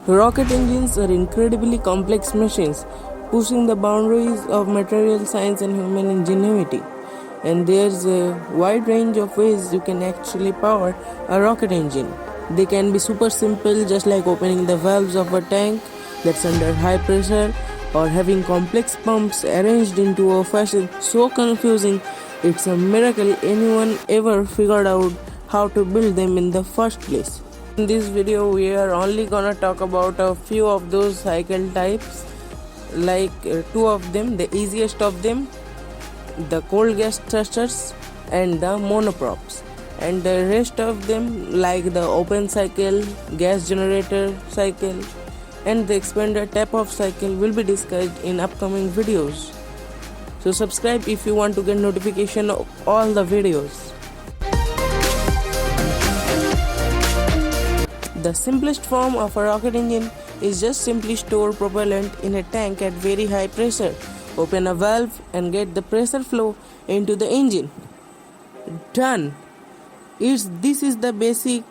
Rocket engines are incredibly complex machines, pushing the boundaries of material science and human ingenuity. And there's a wide range of ways you can actually power a rocket engine. They can be super simple, just like opening the valves of a tank that's under high pressure, or having complex pumps arranged into a fashion so confusing it's a miracle anyone ever figured out how to build them in the first place. In this video, we are only gonna talk about a few of those cycle types, like two of them, the easiest of them, the cold gas thrusters and the monoprops, and the rest of them like the open cycle, gas generator cycle and the expanded tap-off cycle will be discussed in upcoming videos. So subscribe if you want to get notification of all the videos. The simplest form of a rocket engine is just simply store propellant in a tank at very high pressure, open a valve and get the pressure flow into the engine. Done! This is the basic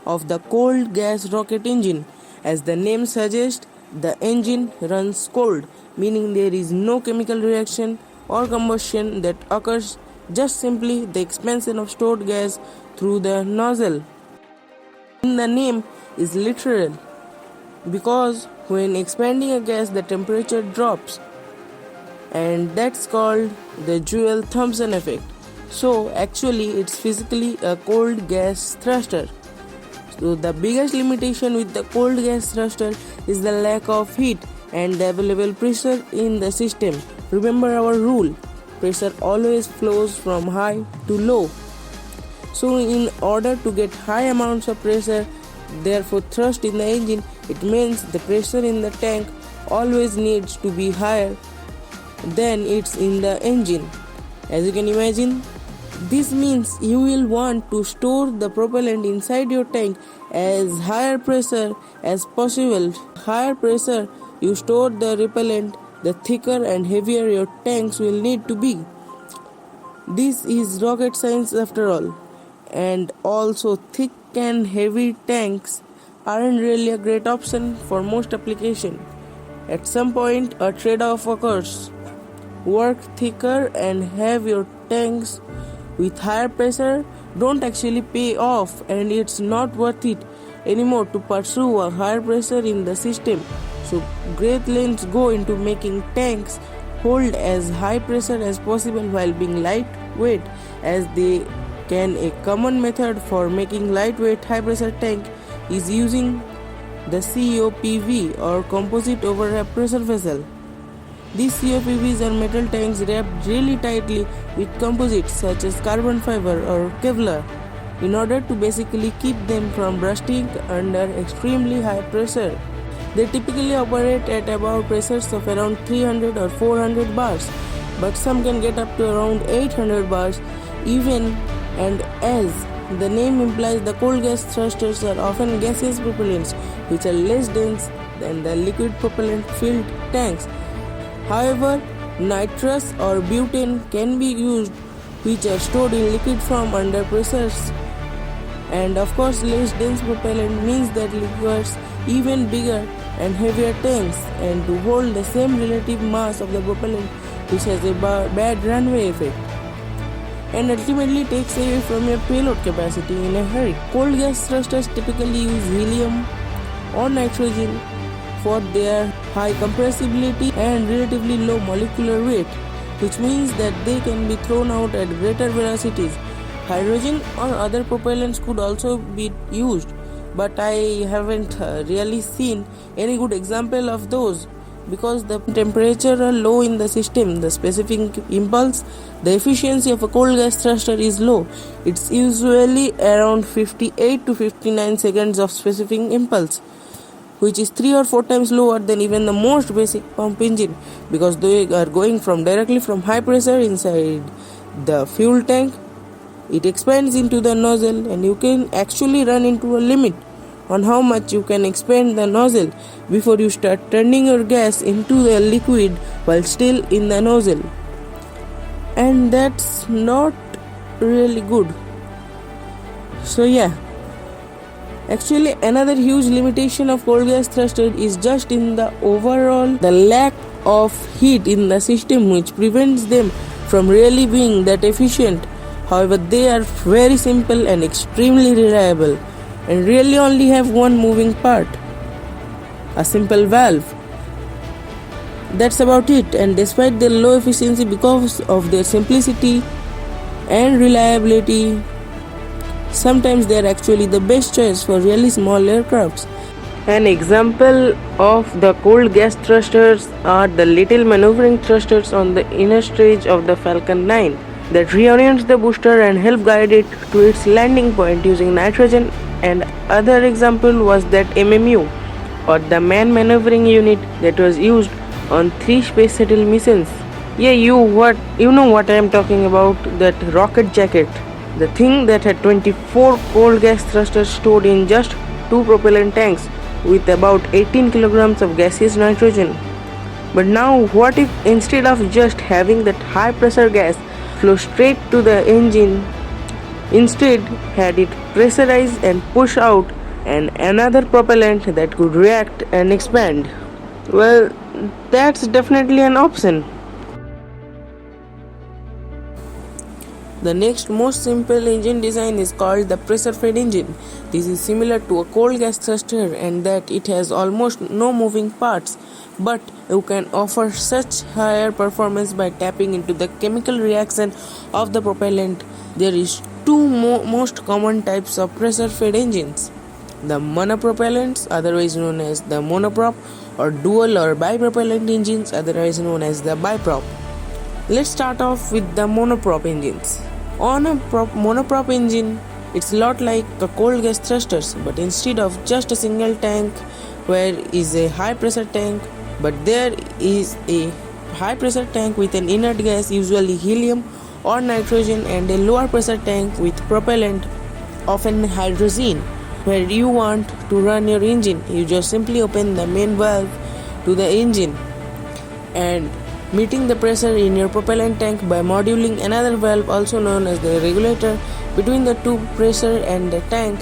of the cold gas rocket engine. As the name suggests, the engine runs cold, meaning there is no chemical reaction or combustion that occurs, just simply the expansion of stored gas through the nozzle. In the name is literal, because when expanding a gas the temperature drops, and that's called the Joule-Thomson effect. So actually it's physically a cold gas thruster. So the biggest limitation with the cold gas thruster is the lack of heat and the available pressure in the system. Remember our rule, pressure always flows from high to low. So in order to get high amounts of pressure, therefore thrust in the engine, it means the pressure in the tank always needs to be higher than it's in the engine. As you can imagine, this means you will want to store the propellant inside your tank as higher pressure as possible. Higher pressure you store the repellent, the thicker and heavier your tanks will need to be. This is rocket science after all. And also thick and heavy tanks aren't really a great option for most applications. At some point a trade-off occurs. Work thicker and heavier tanks with higher pressure don't actually pay off, and it's not worth it anymore to pursue a higher pressure in the system. So great lengths go into making tanks hold as high pressure as possible while being lightweight as they can. A common method for making lightweight high pressure tank is using the COPV or composite overwrap pressure vessel. These COPVs are metal tanks wrapped really tightly with composites such as carbon fiber or Kevlar in order to basically keep them from bursting under extremely high pressure. They typically operate at about pressures of around 300 or 400 bars, but some can get up to around 800 bars even, and as the name implies, the cold gas thrusters are often gaseous propellants which are less dense than the liquid propellant filled tanks. However, nitrous or butane can be used, which are stored in liquid form under pressures. And of course, less dense propellant means that requires even bigger and heavier tanks, and to hold the same relative mass of the propellant, which has a bad runaway effect and ultimately takes away from your payload capacity in a hurry. Cold gas thrusters typically use helium or nitrogen for their high compressibility and relatively low molecular weight, which means that they can be thrown out at greater velocities. Hydrogen or other propellants could also be used, but I haven't really seen any good example of those because the temperature are low in the system, the specific impulse, the efficiency of a cold gas thruster is low. It's usually around 58 to 59 seconds of specific impulse, which is 3 or 4 times lower than even the most basic pump engine, because they are going directly from high pressure inside the fuel tank. It expands into the nozzle, and you can actually run into a limit on how much you can expand the nozzle before you start turning your gas into the liquid while still in the nozzle, and that's not really good. So yeah, Actually, another huge limitation of cold gas thruster is just in the lack of heat in the system, which prevents them from really being that efficient. However, they are very simple and extremely reliable and really only have one moving part, a simple valve. That's about it, and despite their low efficiency because of their simplicity and reliability, sometimes they are actually the best choice for really small aircrafts. An example of the cold gas thrusters are the little maneuvering thrusters on the inner stage of the Falcon 9 that reorients the booster and help guide it to its landing point using nitrogen. And other example was that MMU, or the man maneuvering unit that was used on 3 space shuttle missions. Yeah, you know what I am talking about, that rocket jacket. The thing that had 24 cold gas thrusters stored in just 2 propellant tanks with about 18 kilograms of gaseous nitrogen. But now what if instead of just having that high pressure gas flow straight to the engine, instead had it pressurized and push out and another propellant that could react and expand? Well, that's definitely an option. The next most simple engine design is called the pressure-fed engine. This is similar to a cold gas thruster in that it has almost no moving parts, but you can offer such higher performance by tapping into the chemical reaction of the propellant. There is two most common types of pressure-fed engines. The monopropellants, otherwise known as the monoprop, or dual or bipropellant engines, otherwise known as the biprop. Let's start off with the monoprop engines. On a monoprop engine, it's a lot like a cold gas thrusters, but instead of just a single tank where is a high pressure tank, but there is a high pressure tank with an inert gas, usually helium or nitrogen, and a lower pressure tank with propellant, often hydrogen. Where you want to run your engine, you just simply open the main valve to the engine and meeting the pressure in your propellant tank by modulating another valve, also known as the regulator, between the two pressure and the tank.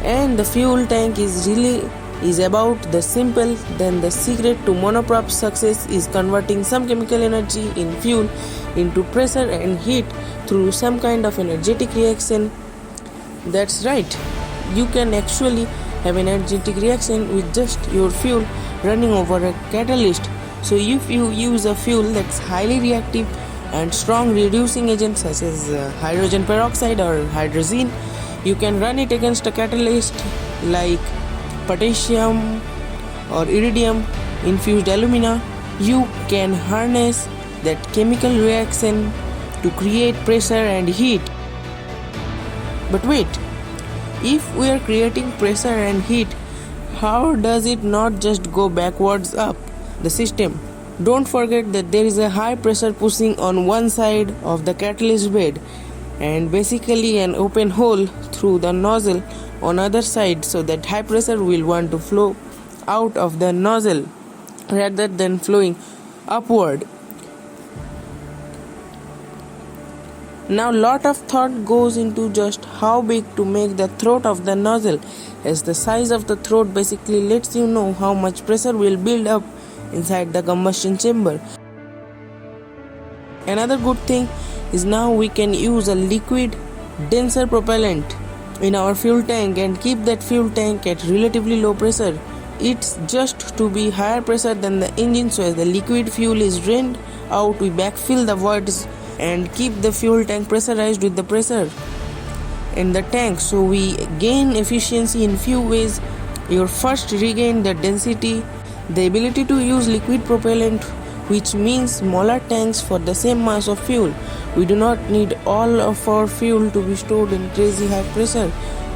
And the fuel tank is about the simple. Then the secret to monoprop success is converting some chemical energy in fuel into pressure and heat through some kind of energetic reaction. That's right, you can actually have an energetic reaction with just your fuel running over a catalyst. So if you use a fuel that's highly reactive and strong reducing agent such as hydrogen peroxide or hydrazine, you can run it against a catalyst like potassium or iridium infused alumina. You can harness that chemical reaction to create pressure and heat. But wait, if we are creating pressure and heat, how does it not just go backwards up the system? Don't forget that there is a high pressure pushing on one side of the catalyst bed and basically an open hole through the nozzle on other side, so that high pressure will want to flow out of the nozzle rather than flowing upward. Now lot of thought goes into just how big to make the throat of the nozzle, as the size of the throat basically lets you know how much pressure will build up inside the combustion chamber. Another good thing is now we can use a liquid denser propellant in our fuel tank and keep that fuel tank at relatively low pressure. It's just to be higher pressure than the engine, so as the liquid fuel is drained out, we backfill the voids and keep the fuel tank pressurized with the pressure in the tank, so we gain efficiency in few ways. You first regain the density, the ability to use liquid propellant, which means smaller tanks for the same mass of fuel. We do not need all of our fuel to be stored in crazy high pressure,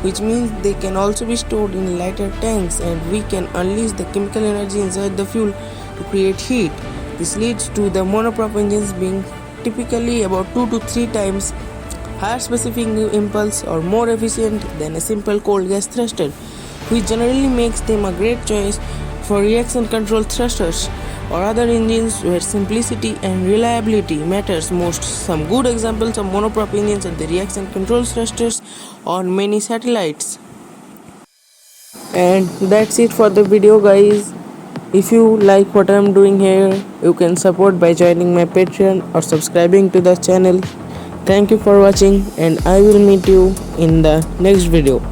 which means they can also be stored in lighter tanks, and we can unleash the chemical energy inside the fuel to create heat. This leads to the monoprop engines being typically about 2 to 3 times higher specific impulse or more efficient than a simple cold gas thruster, which generally makes them a great choice for reaction control thrusters or other engines where simplicity and reliability matters most. Some good examples of monoprop engines are the reaction control thrusters on many satellites. And that's it for the video, guys. If you like what I'm doing here, you can support by joining my Patreon or subscribing to the channel. Thank you for watching, and I will meet you in the next video.